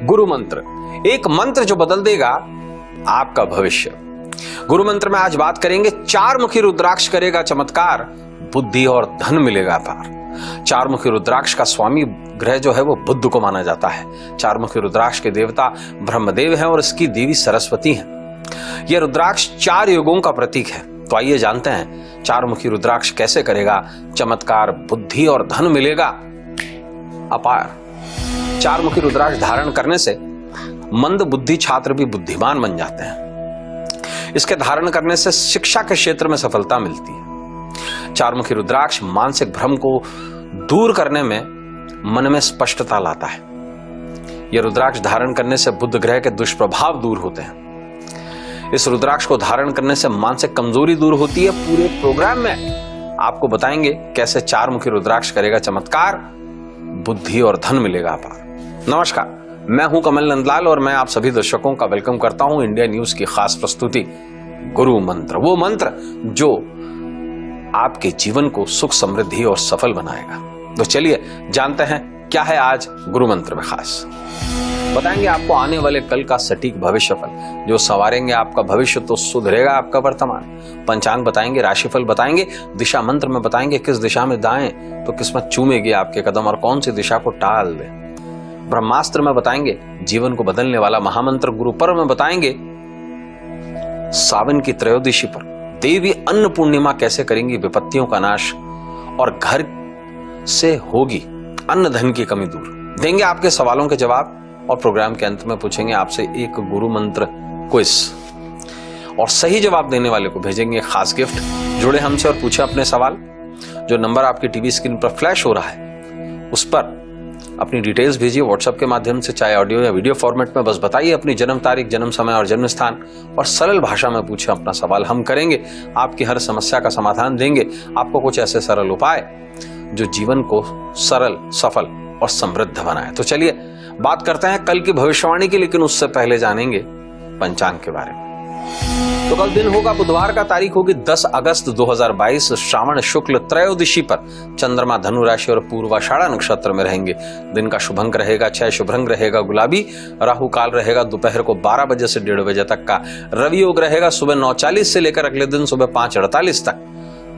गुरु मंत्र, एक मंत्र जो बदल देगा आपका भविष्य। गुरु मंत्र में आज बात करेंगे, चार मुखी रुद्राक्ष करेगा चमत्कार, बुद्धि और धन मिलेगा अपार। चार मुखी रुद्राक्ष का स्वामी ग्रह जो है वो बुध को माना जाता है। चार मुखी रुद्राक्ष के देवता ब्रह्मदेव हैं और इसकी देवी सरस्वती हैं। यह रुद्राक्ष चार युगों का प्रतीक है। तो आइए जानते हैं चार मुखी रुद्राक्ष कैसे करेगा चमत्कार, बुद्धि और धन मिलेगा अपार। चार मुखी रुद्राक्ष धारण करने से मंद बुद्धि छात्र भी बुद्धिमान बन जाते हैं। इसके धारण करने से शिक्षा के क्षेत्र में सफलता मिलती है। चार मुखी रुद्राक्ष मानसिक भ्रम को दूर करने में मन में स्पष्टता लाता है। यह रुद्राक्ष धारण करने से बुध ग्रह के दुष्प्रभाव दूर होते हैं। इस रुद्राक्ष को धारण करने से मानसिक कमजोरी दूर होती है। पूरे प्रोग्राम में आपको बताएंगे कैसे चार मुखी रुद्राक्ष करेगा चमत्कार, बुद्धि और धन मिलेगा अपार। नमस्कार, मैं हूं कमल नंदलाल और मैं आप सभी दर्शकों का वेलकम करता हूं इंडिया न्यूज की खास प्रस्तुति गुरु मंत्र, वो मंत्र जो आपके जीवन को सुख, समृद्धि और सफल बनाएगा। तो चलिए जानते हैं क्या है आज गुरु मंत्र में खास। बताएंगे आपको आने वाले कल का सटीक भविष्यफल जो संवारेंगे आपका भविष्य तो सुधरेगा आपका वर्तमान। पंचांग बताएंगे, राशिफल बताएंगे, दिशा मंत्र में बताएंगे किस दिशा में दाएं तो किस्मत चूमेगी आपके कदम और कौन सी दिशा को टाल दे। ब्रह्मास्त्र में बताएंगे जीवन को बदलने वाला महामंत्र। गुरु पर्व में बताएंगे सावन की त्रयोदशी पर देवी अन्न पूर्णिमा कैसे करेंगी विपत्तियों का नाश और घर से होगी अन्न धन की कमी दूर। देंगे आपके सवालों के जवाब और प्रोग्राम के अंत में पूछेंगे आपसे एक गुरु मंत्र क्विज और सही जवाब देने वाले को भेजेंगे खास गिफ्ट। जुड़े हमसे और पूछे अपने सवाल। जो नंबर आपकी टीवी स्क्रीन पर फ्लैश हो रहा है उस पर अपनी डिटेल्स भेजिए व्हाट्सएप के माध्यम से, चाहे ऑडियो या वीडियो फॉर्मेट में। बस बताइए अपनी जन्म तारीख, जन्म समय और जन्म स्थान और सरल भाषा में पूछे अपना सवाल। हम करेंगे आपकी हर समस्या का समाधान, देंगे आपको कुछ ऐसे सरल उपाय जो जीवन को सरल, सफल और समृद्ध बनाए। तो चलिए बात करते हैं कल की भविष्यवाणी की, लेकिन उससे पहले जानेंगे पंचांग के बारे में। तो कल दिन होगा बुधवार का, तारीख होगी 10 अगस्त 2022, श्रावण शुक्ल त्रयोदशी पर चंद्रमा धनु राशि और पूर्वाषाढ़ा नक्षत्र में रहेंगे। दिन का शुभ अंक रहेगा 6, शुभ रंग रहेगा गुलाबी, राहु काल रहेगा दोपहर को 12 बजे से 1:30 बजे तक का, रवि योग रहेगा सुबह 9:40 से लेकर अगले दिन सुबह 5:48 तक।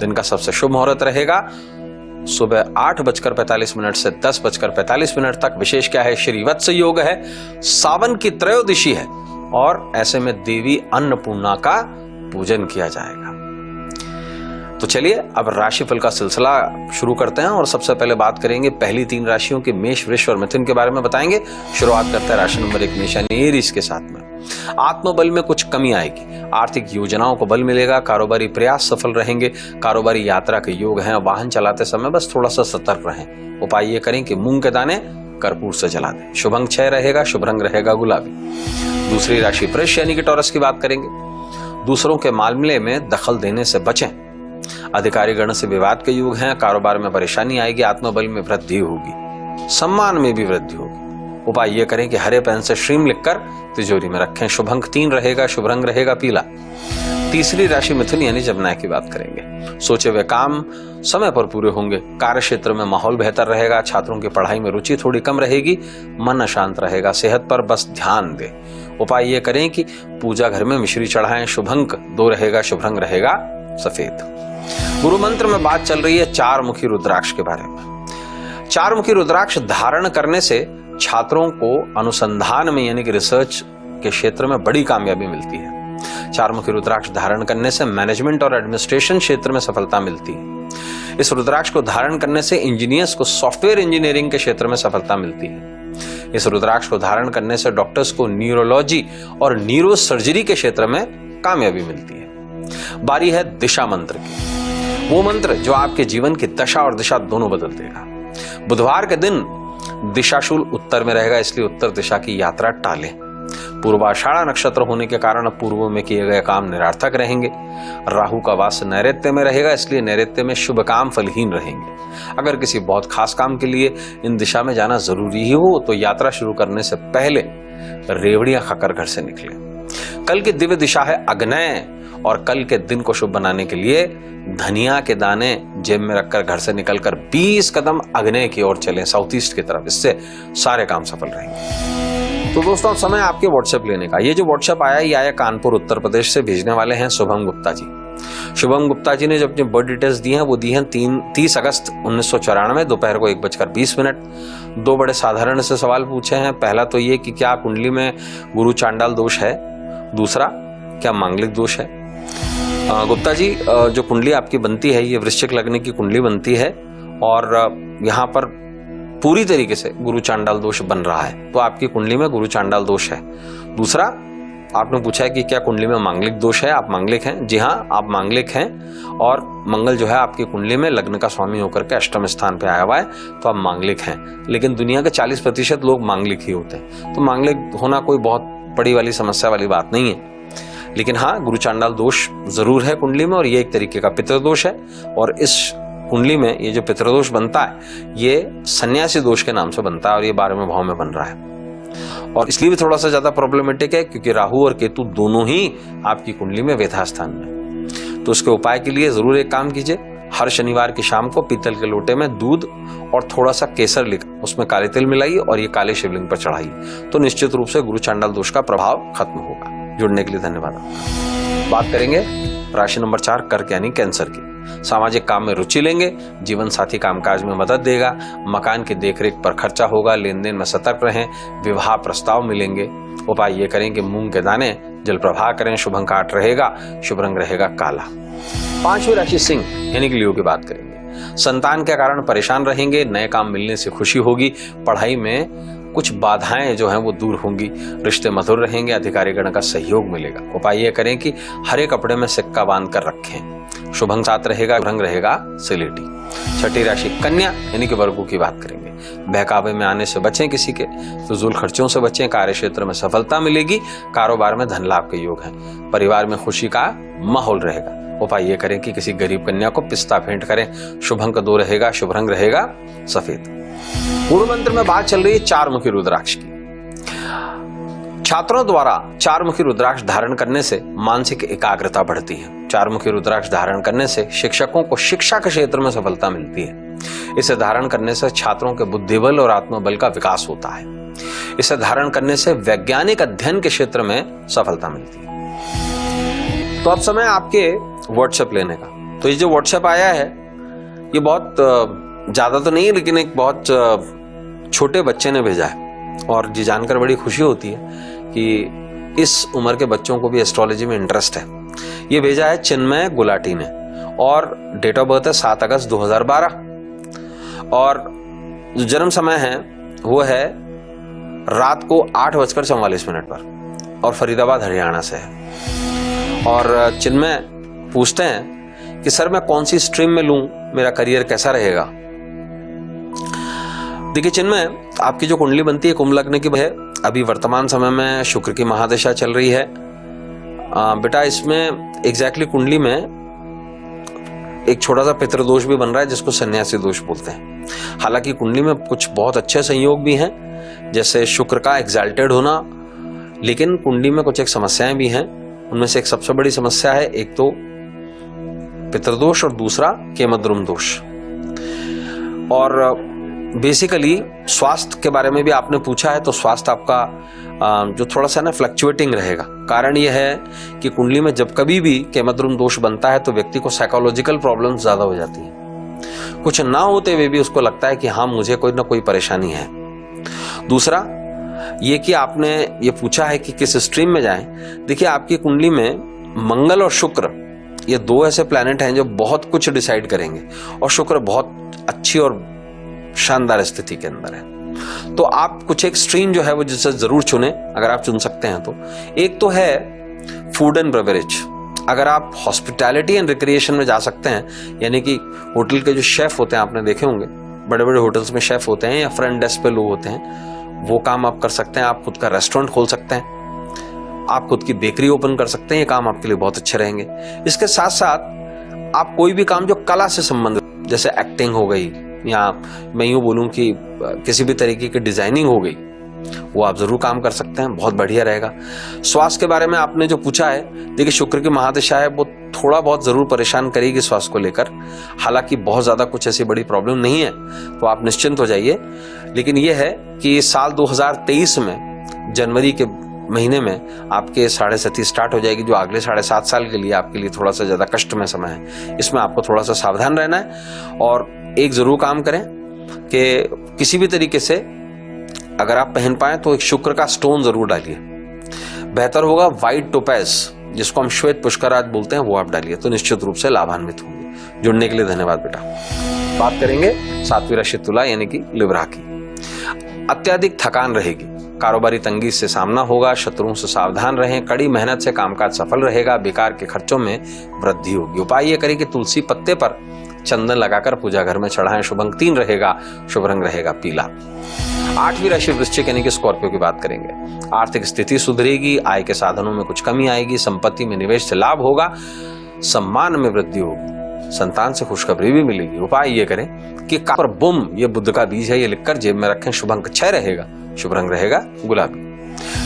दिन का सबसे शुभ मुहूर्त रहेगा सुबह 8:45 से 10:45 तक। विशेष क्या है, श्रीवत्स योग है, सावन की त्रयोदशी है और ऐसे में देवी अन्नपूर्णा का पूजन किया जाएगा। तो चलिए अब राशिफल का सिलसिला शुरू करते हैं और सबसे पहले बात करेंगे पहली 3 राशियों के मेष, वृष और मिथुन के बारे में बताएंगे। शुरुआत करते हैं राशि नंबर 1 मेष यानी एरीज के साथ में। आत्मबल में कुछ कमी आएगी, आर्थिक योजनाओं को बल मिलेगा, कारोबारी प्रयास सफल रहेंगे, कारोबारी यात्रा के योग हैं। वाहन चलाते समय बस थोड़ा सा सतर्क रहें। उपाय ये करें कि मूंग के दाने कर्पूर से जला दें। शुभ अंक 6 रहेगा, शुभ रंग रहेगा गुलाबी। दूसरी राशि वृष यानी कि टॉरस की बात करेंगे। दूसरों के मामले में दखल देने से बचें। अधिकारी गण से विवाद के योग हैं, कारोबार में परेशानी आएगी, आत्मबल में वृद्धि होगी, सम्मान में भी वृद्धि होगी। उपाय ये करें कि हरे पेन से श्रीम लिखकर तिजोरी में रखें। शुभ अंक 3 रहेगा, शुभ रंग रहेगा पीला। तीसरी राशि मिथुन यानी जमना की बात करेंगे। सोचे हुए काम समय पर पूरे होंगे, कार्य क्षेत्र में माहौल बेहतर रहेगा, छात्रों की पढ़ाई में रुचि थोड़ी कम रहेगी, मन अशांत रहेगा, सेहत पर बस ध्यान दें। उपाय ये करें कि पूजा घर में मिश्री चढ़ाएं। शुभ अंक 2 रहेगा, शुभ रंग रहेगा सफेद। गुरु मंत्र में बात चल रही है चार मुखी रुद्राक्ष के बारे में। चार मुखी रुद्राक्ष धारण करने से छात्रों को अनुसंधान में यानी कि रिसर्च के क्षेत्र में बड़ी कामयाबी मिलती है। चार मुखी रुद्राक्ष धारण करने से मैनेजमेंट और एडमिनिस्ट्रेशन क्षेत्र में सफलता मिलती है। इस रुद्राक्ष को धारण करने से इंजीनियर्स को सॉफ्टवेयर इंजीनियरिंग के क्षेत्र में सफलता मिलती है। इस रुद्राक्ष को धारण करने से डॉक्टर्स को न्यूरोलॉजी और न्यूरो सर्जरी के क्षेत्र में कामयाबी मिलती है। बारी है दिशा मंत्र की, वो मंत्र जो आपके जीवन की दशा और दिशा दोनों बदल देगा। बुधवार के दिन दिशाशूल उत्तर में रहेगा, इसलिए उत्तर दिशा की यात्रा टालें। पूर्वाषाढ़ा नक्षत्र होने के कारण पूर्व में किए गए काम निरर्थक रहेंगे। राहु का वास नैऋत्य में रहेगा, इसलिए नैऋत्य में शुभ काम फलहीन रहेंगे। अगर किसी बहुत खास काम के लिए इन दिशा में जाना जरूरी ही हो तो यात्रा शुरू करने से पहले रेवड़ियां खाकर घर से निकलें। कल की दिव्य दिशा है अग्नय और कल के दिन को शुभ बनाने के लिए धनिया के दाने जेब में रखकर घर से निकलकर 20 कदम अग्नय की ओर चलें, साउथ ईस्ट की तरफ। इससे सारे काम सफल रहेंगे। तो दोस्तों अब समय आपके व्हाट्सएप लेने का। ये जो व्हाट्सएप आया ये आया कानपुर उत्तर प्रदेश से, भेजने वाले हैं शुभम गुप्ता जी। शुभम गुप्ता जी ने जो अपनी बर्थ डिटेल्स दी हैं वो दी हैं 30 अगस्त 1994 दोपहर को 1:20। दो बड़े साधारण से सवाल पूछे हैं। पहला तो ये कि क्या कुंडली में गुरु चांडाल दोष है, दूसरा क्या मांगलिक दोष है। गुप्ता जी जो कुंडली आपकी बनती है ये वृश्चिक लग्न की कुंडली बनती है और यहाँ पर पूरी तरीके से गुरु चांडाल दोष बन रहा है, तो आपकी कुंडली में गुरु चांडाल दोष है। दूसरा आपने पूछा है कि क्या कुंडली में मांगलिक दोष है, आप मांगलिक हैं। जी हाँ, आप मांगलिक हैं और मंगल जो है आपकी कुंडली में लग्न का स्वामी होकर के अष्टम स्थान पे आया हुआ है, तो आप मांगलिक हैं। लेकिन दुनिया के 40% लोग मांगलिक ही होते हैं, तो मांगलिक होना कोई बहुत बड़ी वाली समस्या वाली बात नहीं है। लेकिन हाँ, गुरु चांडाल दोष जरूर है कुंडली में और ये एक तरीके का पितृदोष है। और इस कुंडली में ये जो पितृदोष बनता है ये सन्यासी दोष के नाम से बनता है और ये 12वें भाव में बन रहा है। और इसलिए भी थोड़ा सा ज्यादा प्रॉब्लमेटिक है क्योंकि राहु और केतु दोनों ही आपकी कुंडली में वेधा स्थान में। तो उसके उपाय के लिए जरूर एक काम कीजिए, हर शनिवार की शाम को पीतल के लोटे में दूध और थोड़ा सा केसर लेकर उसमें काले तिल मिलाइए और ये काले शिवलिंग पर चढ़ाइए, तो निश्चित रूप से गुरु चांडाल दोष का प्रभाव खत्म होगा। जुड़ने के लिए धन्यवाद। बात करेंगे राशि नंबर 4 कर्क यानी कैंसर की। सामाजिक काम में रुचि लेंगे, जीवन साथी कामकाज में मदद देगा, मकान की देखरेख पर खर्चा होगा, लेन देन में सतर्क रहें, विवाह प्रस्ताव मिलेंगे। उपाय ये करें कि मूंग के दाने जल प्रवाह करें, शुभ अंक 8 रहेगा, शुभ रंग रहेगा काला। 5वीं राशि सिंह यानी कि लियो की बात करेंगे। संतान के कारण परेशान रहेंगे, नए काम मिलने से खुशी होगी, पढ़ाई में कुछ बाधाएं जो हैं वो दूर होंगी, रिश्ते मधुर रहेंगे, अधिकारी गण का सहयोग मिलेगा। उपाय ये करें कि हरे कपड़े में सिक्का बांध कर रखें, शुभ अंक 7 रहेगा, रंग रहेगा सिलेटी। 6ठी राशि कन्या यानी कि वर्गों की बात करेंगे। बहकावे में आने से बचें, किसी के फिजूल खर्चों से बचें, कार्य क्षेत्र में सफलता मिलेगी, कारोबार में धन लाभ के योग हैं, परिवार में खुशी का माहौल रहेगा। उपाय ये करें कि किसी गरीब कन्या को पिस्ता भेंट करें, शुभ अंक 2 रहेगा, शुभ रंग रहेगा सफेद। गुरु मंत्र में बात चल रही है 4 मुखी रुद्राक्ष की। छात्रों द्वारा 4 मुखी रुद्राक्ष धारण करने से मानसिक एकाग्रता बढ़ती है। 4 मुखी रुद्राक्ष धारण करने से शिक्षकों को शिक्षा के क्षेत्र में सफलता मिलती है। इसे धारण करने से छात्रों के बुद्धिबल और आत्मबल का विकास होता है। इसे धारण करने से वैज्ञानिक अध्ययन के क्षेत्र में सफलता मिलती है। तो अब समय आपके व्हाट्सएप लेने का। तो ये जो व्हाट्सएप आया है ये बहुत ज्यादा तो नहीं है, लेकिन एक बहुत छोटे बच्चे ने भेजा है और ये जानकर बड़ी खुशी होती है कि इस उम्र के बच्चों को भी एस्ट्रोलॉजी में इंटरेस्ट है। ये भेजा है चिन्मय गुलाटी ने और डेट ऑफ बर्थ है 7 अगस्त 2012 और जो जन्म समय है वो है रात को 8:44 पर और फरीदाबाद हरियाणा से है। और चिन्मय पूछते हैं कि सर मैं कौन सी स्ट्रीम में लूं, मेरा करियर कैसा रहेगा। देखिए चिन्मय, आपकी जो कुंडली बनती है कुंभ लग्न की है, अभी वर्तमान समय में शुक्र की महादशा चल रही है। बेटा इसमें एग्जैक्टली कुंडली में एक छोटा सा पितृदोष भी बन रहा है जिसको सन्यासी दोष बोलते हैं। हालांकि कुंडली में कुछ बहुत अच्छे संयोग भी हैं, जैसे शुक्र का एग्जैल्टेड होना, लेकिन कुंडली में कुछ एक समस्याएं भी हैं। उनमें से एक सबसे बड़ी समस्या है, एक तो पितृदोष और दूसरा केमद्रुम दोष। और बेसिकली स्वास्थ्य के बारे में भी आपने पूछा है, तो स्वास्थ्य आपका जो थोड़ा सा ना फ्लक्चुएटिंग रहेगा। कारण यह है कि कुंडली में जब कभी भी केमद्रुम दोष बनता है तो व्यक्ति को साइकोलॉजिकल प्रॉब्लम्स ज्यादा हो जाती है। कुछ ना होते हुए भी उसको लगता है कि हाँ मुझे कोई ना कोई परेशानी है। दूसरा ये कि आपने ये पूछा है कि किस स्ट्रीम में जाएं। देखिए आपकी कुंडली में मंगल और शुक्र ये 2 ऐसे प्लैनेट हैं जो बहुत कुछ डिसाइड करेंगे और शुक्र बहुत अच्छी और शानदार स्थिति के अंदर है। तो आप कुछ एक स्ट्रीम जो है वो जिसे जरूर चुने, अगर आप चुन सकते हैं तो। एक तो है फूड एंड बेवरेज। अगर आप हॉस्पिटैलिटी एंड रिक्रिएशन में जा सकते हैं, यानी कि होटल के जो शेफ होते हैं आपने देखे होंगे, बड़े बड़े होटल्स में शेफ होते हैं या फ्रंट डेस्क पे लोग होते हैं, वो काम आप कर सकते हैं। आप खुद का रेस्टोरेंट खोल सकते हैं, आप खुद की बेकरी ओपन कर सकते हैं, ये काम आपके लिए बहुत अच्छे रहेंगे। इसके साथ साथ आप कोई भी काम जो कला से संबंधित, जैसे एक्टिंग हो गई या मैं यूं बोलूं कि किसी भी तरीके की डिजाइनिंग हो गई, वो आप जरूर काम कर सकते हैं, बहुत बढ़िया रहेगा। स्वास्थ्य के बारे में आपने जो पूछा है, देखिए शुक्र की महादशा है, वो थोड़ा बहुत जरूर परेशान करेगी स्वास्थ्य को लेकर। हालांकि बहुत ज्यादा कुछ ऐसी बड़ी प्रॉब्लम नहीं है, तो आप निश्चिंत हो जाइए। लेकिन यह है कि साल 2023 में जनवरी के महीने में आपके 7.5 स्टार्ट हो जाएगी, जो अगले 7.5 साल के लिए आपके लिए थोड़ा सा ज्यादा कष्टमय समय है। इसमें आपको थोड़ा सा सावधान रहना है और एक जरूर काम करें कि किसी भी तरीके से अगर आप पहन पाए तो एक शुक्र का स्टोन जरूर डालिए। बेहतर होगा व्हाइट टोपैज, जिसको हम श्वेत पुष्कराज बोलते हैं, वो आप डालिए तो निश्चित रूप से लाभान्वित होंगे। जुड़ने के लिए धन्यवाद बेटा। बात करेंगे 7वीं राशि तुला यानी कि लिब्रा की। अत्यधिक थकान रहेगी, कारोबारी तंगी से सामना होगा, शत्रुओं से सावधान रहें, कड़ी मेहनत से कामकाज सफल रहेगा, बेकार के खर्चों में वृद्धि होगी। उपाय ये करें कि तुलसी पत्ते पर चंदन लगाकर पूजा घर में चढ़ाएं, शुभ अंक 3 रहेगा, शुभ रंग रहेगा पीला। 8वीं राशि वृश्चिक यानी कि स्कॉर्पियो की बात करेंगे। आर्थिक स्थिति सुधरेगी, आय के साधनों में कुछ कमी आएगी, संपत्ति में निवेश से लाभ होगा, सम्मान में वृद्धि होगी, संतान से खुशखबरी भी मिलेगी। उपाय ये करें कि पर बुम, ये बुद्ध का बीज है, ये लिखकर जेब में रखें, शुभ अंक 6 रहेगा, शुभ रंग रहेगा गुलाबी।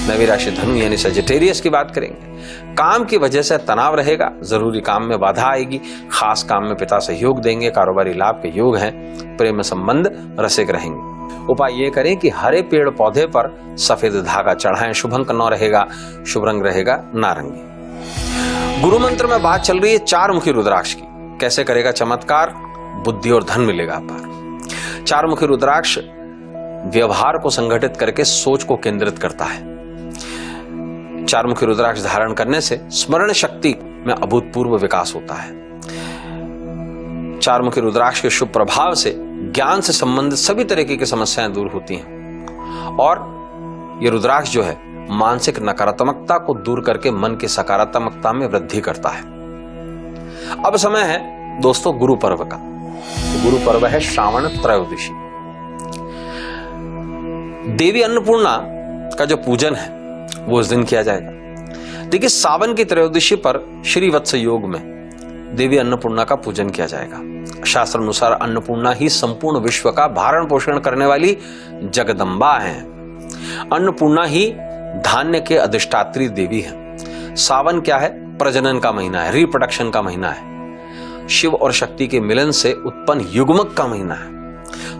9वीं राशि धनु यानी सजिटेरियस की बात करेंगे। काम की वजह से तनाव रहेगा, जरूरी काम में बाधा आएगी, खास काम में पिता सहयोग देंगे, कारोबारी लाभ के योग हैं, प्रेम संबंध रसिक रहेंगे। उपाय ये करें कि हरे पेड़ पौधे पर सफेद धागा चढ़ाएं, शुभ अंक 9 रहेगा, शुभ रंग रहेगा नारंगी। गुरु मंत्र में बात चल रही है 4 मुखी रुद्राक्ष की। कैसे करेगा चमत्कार, बुद्धि और धन मिलेगा अपार। 4 मुखी रुद्राक्ष व्यवहार को संगठित करके सोच को केंद्रित करता है। 4 मुखी रुद्राक्ष धारण करने से स्मरण शक्ति में अभूतपूर्व विकास होता है। 4 मुखी रुद्राक्ष के शुभ प्रभाव से ज्ञान से संबंधित सभी तरीके की समस्याएं दूर होती हैं और ये रुद्राक्ष जो है मानसिक नकारात्मकता को दूर करके मन की सकारात्मकता में वृद्धि करता है। अब समय है दोस्तों गुरु पर्व का। गुरु पर्व है श्रावण त्रयोदशी। देवी अन्नपूर्णा का जो पूजन है वो इस दिन किया जाएगा। देखिए सावन की त्रयोदशी पर श्री वत्स योग में देवी अन्नपूर्णा का पूजन किया जाएगा। शास्त्र अनुसार अन्नपूर्णा ही संपूर्ण विश्व का भरण पोषण करने वाली जगदम्बा है। अन्नपूर्णा ही धान्य के अधिष्ठात्री देवी है। सावन क्या है, प्रजनन का महीना है, रिप्रोडक्शन का महीना है, शिव और शक्ति के मिलन से उत्पन्न युग्मक का महीना है।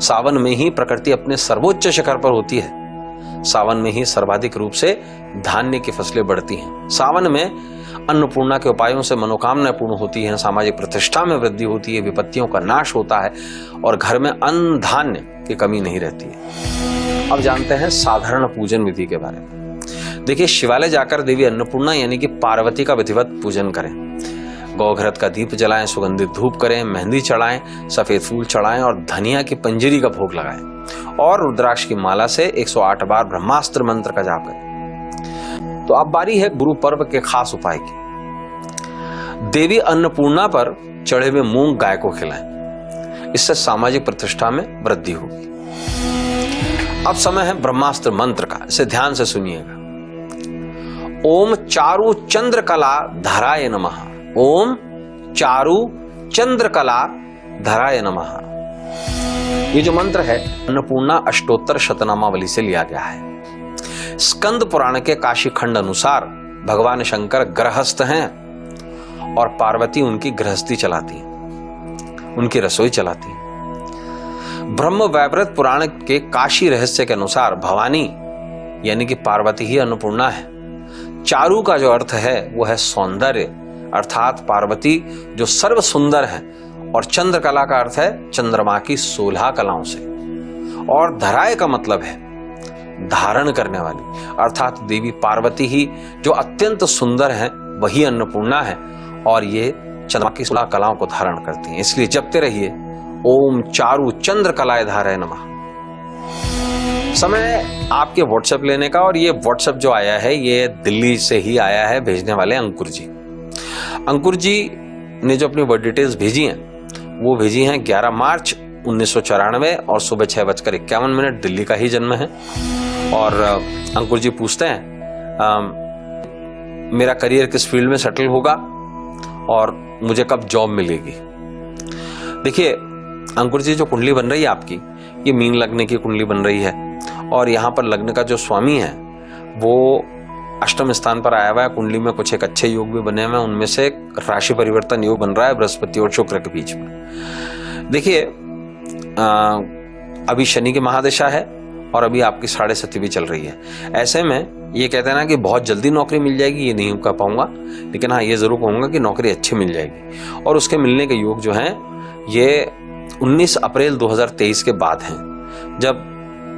सावन में ही प्रकृति अपने सर्वोच्च शिखर पर होती है। सावन में ही सर्वाधिक रूप से धान्य की फसलें बढ़ती हैं। सावन में अन्नपूर्णा के उपायों से मनोकामनाएं पूर्ण होती हैं, सामाजिक प्रतिष्ठा में वृद्धि होती है, विपत्तियों का नाश होता है और घर में अन्न धान्य की कमी नहीं रहती है। अब जानते हैं साधारण पूजन विधि के बारे में। देखिए शिवालय जाकर देवी अन्नपूर्णा यानी कि पार्वती का विधिवत पूजन करें। गौघृत का दीप जलाएं, सुगंधित धूप करें, मेहंदी चढ़ाएं, सफेद फूल चढ़ाएं और धनिया की पंजीरी का भोग लगाएं और रुद्राक्ष की माला से 108 बार ब्रह्मास्त्र मंत्र का जाप करें। तो अब बारी है गुरु पर्व के खास उपाय की। देवी अन्नपूर्णा पर चढ़े हुए मूंग गाय को खिलाएं, इससे सामाजिक प्रतिष्ठा में वृद्धि होगी। अब समय है ब्रह्मास्त्र मंत्र का, इसे ध्यान से सुनिएगा। ओम चारु चंद्रकला धराय नमः। ओम चारु चंद्रकला धराय नमः। ये जो मंत्र है अन्नपूर्णा अष्टोत्तर शतनामावली से लिया गया है। स्कंद पुराण के काशी खंड अनुसार भगवान शंकर गृहस्थ हैं और पार्वती उनकी गृहस्थी चलाती है, उनकी रसोई चलाती है। ब्रह्म वैवर्त पुराण के काशी रहस्य के अनुसार भवानी यानी कि पार्वती ही अन्नपूर्णा है। चारु का जो अर्थ है वो है सौंदर्य, अर्थात पार्वती जो सर्व सुंदर है, और चंद्रकला का अर्थ है चंद्रमा की 16 कलाओं से, और धराय का मतलब है धारण करने वाली, अर्थात देवी पार्वती ही जो अत्यंत सुंदर है वही अन्नपूर्णा है और ये चंद्रमा की 16 कलाओं को धारण करती हैं। इसलिए जपते रहिए ओम चारु चंद्रकलाय धाराय नमः। समय आपके व्हाट्सएप लेने का, और ये व्हाट्सएप जो आया है ये दिल्ली से ही आया है, भेजने वाले अंकुर जी। अंकुर जी ने जो अपनी वर्ड डिटेल्स भेजी हैं वो भेजी हैं 11 मार्च 1994 और सुबह 6:51 दिल्ली का ही जन्म है। और अंकुर जी पूछते हैं मेरा करियर किस फील्ड में सेटल होगा और मुझे कब जॉब मिलेगी। देखिए अंकुर जी जो कुंडली बन रही है आपकी, ये मीन लग्न की कुंडली बन रही है और यहाँ पर लग्न का जो स्वामी है वो अष्टम स्थान पर आया हुआ है। कुंडली में कुछ एक अच्छे योग भी बने हुए हैं, उनमें से राशि परिवर्तन योग बन रहा है बृहस्पति और शुक्र के बीच में। देखिए अभी शनि की महादशा है और अभी आपकी 7.5 भी चल रही है। ऐसे में ये कहते हैं ना कि बहुत जल्दी नौकरी मिल जाएगी, ये नहीं कह पाऊंगा, लेकिन हाँ ये जरूर कहूंगा कि नौकरी अच्छी मिल जाएगी। और उसके मिलने के योग जो हैं ये 19 अप्रैल 2023 के बाद हैं, जब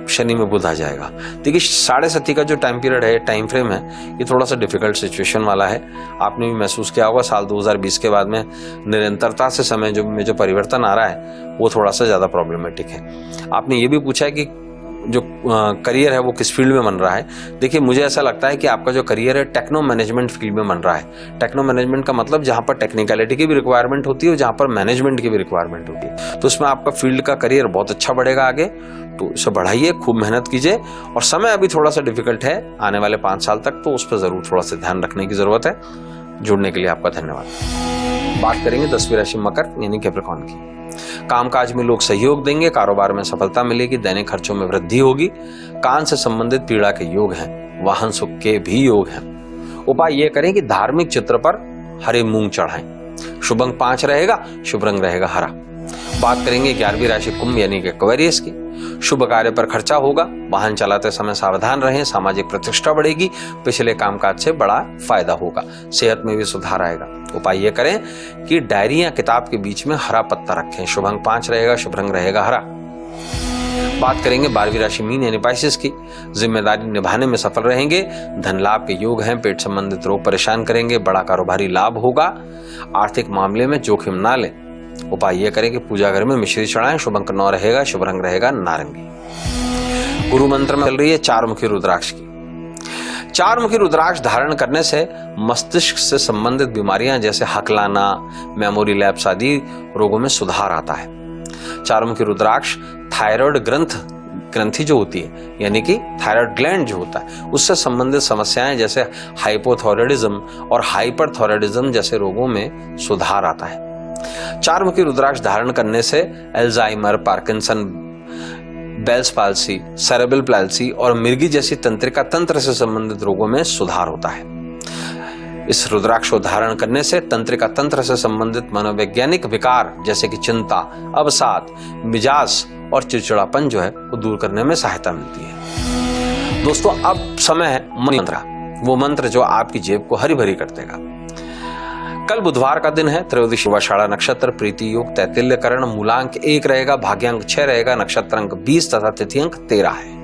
शनि में बुध आ जाएगा। देखिए 7.5 का जो टाइम पीरियड है, टाइम फ्रेम है, ये थोड़ा सा डिफिकल्ट सिचुएशन वाला है। आपने भी महसूस किया होगा साल 2020 के बाद में निरंतरता से समय में जो परिवर्तन आ रहा है वो थोड़ा सा ज़्यादा प्रॉब्लमेटिक है। आपने ये भी पूछा है कि जो करियर है वो किस फील्ड में बन रहा है। देखिए मुझे ऐसा लगता है कि आपका जो करियर है टेक्नो मैनेजमेंट फील्ड में बन रहा है। टेक्नो मैनेजमेंट का मतलब जहाँ पर टेक्निकलिटी की भी रिक्वायरमेंट होती है और जहाँ पर मैनेजमेंट की भी रिक्वायरमेंट होती है, तो उसमें आपका फील्ड का करियर बहुत अच्छा बढ़ेगा आगे। तो इसे बढ़ाइए, खूब मेहनत कीजिए। और समय अभी थोड़ा सा डिफिकल्ट है आने वाले 5 साल तक, तो उस पर जरूर थोड़ा सा ध्यान रखने की जरूरत है। जुड़ने के लिए आपका धन्यवाद। बात करेंगे 10वीं राशि मकर यानी कैप्रिकॉर्न की। कामकाज में लोग सहयोग देंगे, कारोबार में सफलता मिलेगी, दैनिक खर्चों में वृद्धि होगी, कान से संबंधित पीड़ा के योग हैं, वाहन सुख के भी योग हैं। उपाय ये करें कि धार्मिक चित्र पर हरे मूंग चढ़ाएं। शुभ अंक 5 रहेगा, शुभ रंग रहेगा हरा। बात करेंगे 11वीं राशि कुंभ यानी कि एक्वेरियस की। शुभ कार्य पर खर्चा होगा, वाहन चलाते समय सावधान रहें, सामाजिक प्रतिष्ठा बढ़ेगी, पिछले कामकाज से बड़ा फायदा होगा, सेहत में भी सुधार आएगा। उपाय ये करें कि डायरी या किताब के बीच में हरा पत्ता रखें। शुभ अंक 5 रहेगा, शुभ रंग रहेगा हरा। बात करेंगे 12वीं राशि मीन यानी पाइसेस की। जिम्मेदारी निभाने में सफल रहेंगे, धन लाभ के योग हैं, पेट संबंधित रोग परेशान करेंगे, बड़ा कारोबारी लाभ होगा, आर्थिक मामले में जोखिम ना लें। उपाय ये करें कि पूजा घर में मिश्री चढ़ाएं। शुभ अंक 9 रहेगा, शुभ रंग रहेगा नारंगी। गुरु मंत्र में चल रही है 4 मुखी रुद्राक्ष की। 4 मुखी रुद्राक्ष धारण करने से मस्तिष्क से संबंधित बीमारियां जैसे हकलाना, मेमोरी लैप्स आदि रोगों में सुधार आता है। 4 मुखी रुद्राक्ष थायराइड ग्रंथि जो होती है यानी कि थायराइड ग्लैंड जो होता है उससे संबंधित समस्याएं जैसे हाइपोथायराइडिज्म और हाइपरथायराइडिज्म जैसे रोगों में सुधार आता है। 4 मुखी रुद्राक्ष धारण करने से Alzheimer, Parkinson, Bell's palsy, cerebral palsy और मिर्गी जैसी तंत्रिका तंत्र से संबंधित रोगों में सुधार होता है। इस रुद्राक्ष को धारण करने से तंत्रिका तंत्र से संबंधित मनोवैज्ञानिक विकार जैसे कि चिंता, अवसाद, मिजाज और चिड़चिड़ापन जो है वो दूर करने में सहायता मिलती है। दोस्तों अब समय है मंत्र, वो मंत्र जो आपकी जेब को हरी भरी कर देगा। कल बुधवार का दिन है, त्रयोदशी पूर्वाषाढ़ा नक्षत्र, प्रीति योग, तैतिल्य करण, मूलांक 1 रहेगा, भाग्यांक 6 रहेगा, नक्षत्र अंक 20 तथा तिथि अंक 13 है।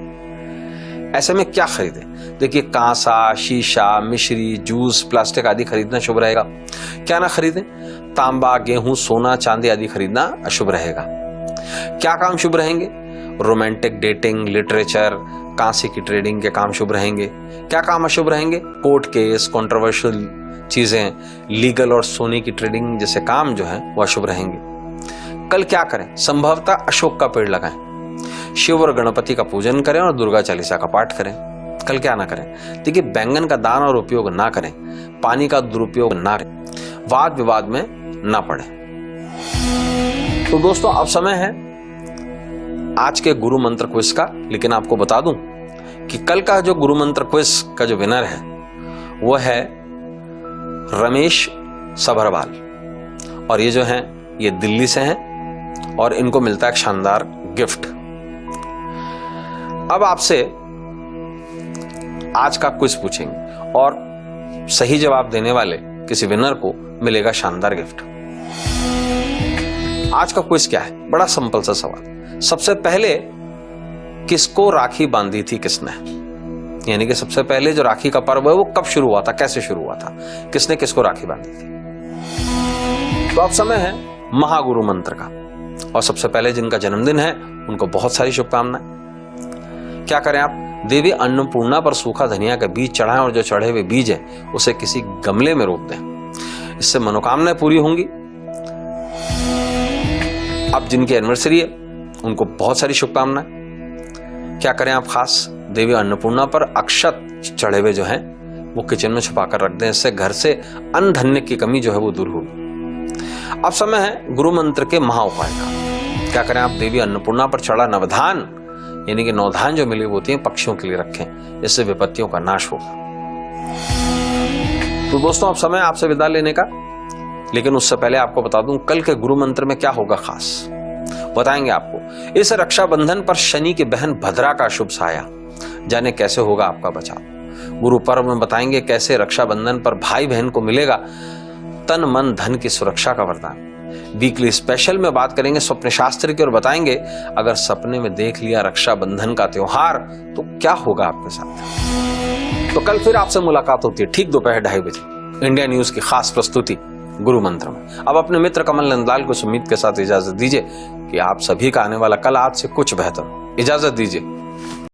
ऐसे में क्या खरीदें? देखिए कांसा, शीशा, मिश्री, जूस, प्लास्टिक आदि खरीदना शुभ रहेगा। क्या ना खरीदें? तांबा, गेहूं, सोना, चांदी आदि खरीदना अशुभ रहेगा। क्या काम शुभ रहेंगे? रोमांटिक डेटिंग, लिटरेचर, कांसे की ट्रेडिंग के काम शुभ रहेंगे। क्या काम अशुभ रहेंगे? कोर्ट केस, कंट्रोवर्शियल चीजें, लीगल और सोने की ट्रेडिंग जैसे काम जो है वो अशुभ रहेंगे। कल क्या करें? संभवतः अशोक का पेड़ लगाएं, शिव और गणपति का पूजन करें और दुर्गा चालीसा का पाठ करें। कल क्या ना करें? देखिए बैंगन का दान और उपयोग ना करें, पानी का दुरुपयोग ना करें, वाद विवाद में ना पड़े। तो दोस्तों अब समय है आज के गुरु मंत्र क्विज का, लेकिन आपको बता दूं कि कल का जो गुरु मंत्र क्विज का जो विनर है वो है रमेश सभरवाल, और ये जो हैं ये दिल्ली से हैं और इनको मिलता है एक शानदार गिफ्ट। अब आपसे आज का क्विज पूछेंगे और सही जवाब देने वाले किसी विनर को मिलेगा शानदार गिफ्ट। आज का क्विज क्या है? बड़ा सिंपल सा सवाल। सबसे पहले किसको राखी बांधी थी किसने? यानी कि सबसे पहले जो राखी का पर्व है वो कब शुरू हुआ था, कैसे शुरू हुआ था, किसने किसको राखी बांधी थी? तो अब समय है महागुरु मंत्र का, और सबसे पहले जिनका जन्मदिन है उनको बहुत सारी शुभकामनाएं। क्या करें आप? देवी अन्नपूर्णा पर सूखा धनिया का बीज चढ़ाएं और जो चढ़े हुए बीज है उसे किसी गमले में रोप दें, इससे मनोकामनाएं पूरी होंगी। अब जिनकी एनिवर्सरी है उनको बहुत सारी शुभकामनाएं। क्या करें आप? खास देवी अन्नपूर्णा पर अक्षत चढ़े हुए जो हैं वो किचन में छुपा कर रख दें, इससे घर से अन्न धन्य की कमी जो है वो दूर होगी। अब समय है गुरु मंत्र के महा उपाय का। क्या करें आप? देवी अन्नपूर्णा पर चढ़ा नवधान यानी कि नौधान जो मिली होती है पक्षियों के लिए रखें, इससे विपत्तियों का नाश होगा। तो दोस्तों अब समय आपसे विदा लेने का, लेकिन उससे पहले आपको बता दूं कल के गुरु मंत्र में क्या होगा खास। बताएंगे आपको। इस रक्षाबंधन पर शनि की बहन भद्रा का शुभ साया, जाने कैसे होगा आपका बचाव। गुरु पर्व में बताएंगे कैसे रक्षाबंधन पर भाई बहन को मिलेगा तन मन धन की सुरक्षा का वरदान। वीकली स्पेशल में बात करेंगे स्वप्न शास्त्र की और बताएंगे अगर सपने में देख लिया रक्षाबंधन का त्योहार तो क्या होगा आपके साथ। तो कल फिर आपसे मुलाकात होती है ठीक दोपहर 2:30 बजे इंडिया न्यूज की खास प्रस्तुति गुरु मंत्र में। अब अपने मित्र कमल नंदलाल को सुमित के साथ इजाजत दीजिए कि आप सभी का आने वाला कल आज से कुछ बेहतर हो। इजाजत दीजिए।